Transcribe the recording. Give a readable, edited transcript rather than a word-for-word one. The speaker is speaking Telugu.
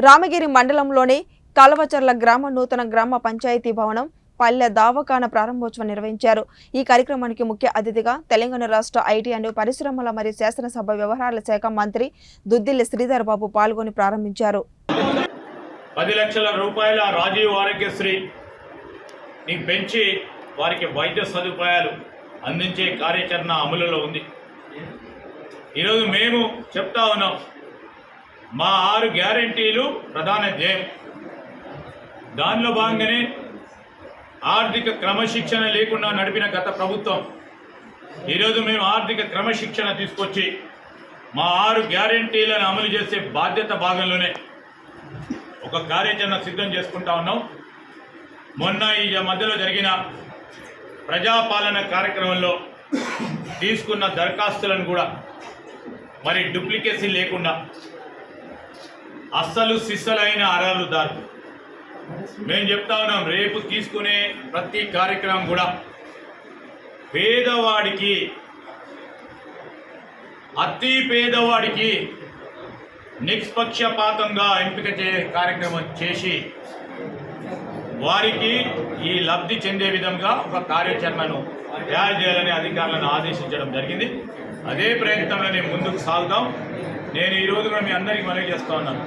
రామగిరి మండలంలోని కలవచర్ల గ్రామ నూతన గ్రామ పంచాయతీ భవనం పల్లె దావకాన ప్రారంభోత్సవం నిర్వహించారు। ఈ కార్యక్రమానికి ముఖ్య అతిథిగా తెలంగాణ రాష్ట్ర ఐటీ అండ్ పరిశ్రమల మరియు శాసనసభ వ్యవహారాల శాఖ మంత్రి దుద్దిల్లి శ్రీధర్ బాబు పాల్గొని ప్రారంభించారు। 10 లక్షల రూపాయల రాజీవ్ ఆరోగ్యశ్రీ ని పెంచి వారికి వైద్య సదుపాయాలు అందించే కార్యాచరణ అమలులో ఉంది। ఈరోజు మేము చెప్తా ఉన్నాం, మా 6 గ్యారెంటీలు ప్రధాన ధ్యేయం। దానిలో భాగంగానే ఆర్థిక క్రమశిక్షణ లేకుండా నడిపిన గత ప్రభుత్వం ఈరోజు మేము ఆర్థిక క్రమశిక్షణ తీసుకొచ్చి మా 6 గ్యారెంటీలను అమలు చేసే బాధ్యత భాగంలోనే ఒక కార్యాచరణ సిద్ధం చేసుకుంటా ఉన్నాం। మొన్న ఈ మధ్యలో జరిగిన ప్రజాపాలన కార్యక్రమంలో తీసుకున్న దరఖాస్తులను కూడా మరి డూప్లికేసీ లేకుండా అస్సలు సిస్సలైన అర్హులదారు మేము చెప్తా ఉన్నాం, రేపు తీసుకునే ప్రతి కార్యక్రమం కూడా పేదవాడికి, అతి పేదవాడికి నిష్పక్షపాతంగా ఎంపిక కార్యక్రమం చేసి వారికి ఈ లబ్ధి చెందే విధంగా ఒక కార్యాచరణను తయారు చేయాలని అధికారులను ఆదేశించడం జరిగింది। అదే ప్రయత్నంలో నేను ముందుకు సాగుతాం। నేను ఈరోజు మీ అందరికీ మనవి చేస్తా ఉన్నాను,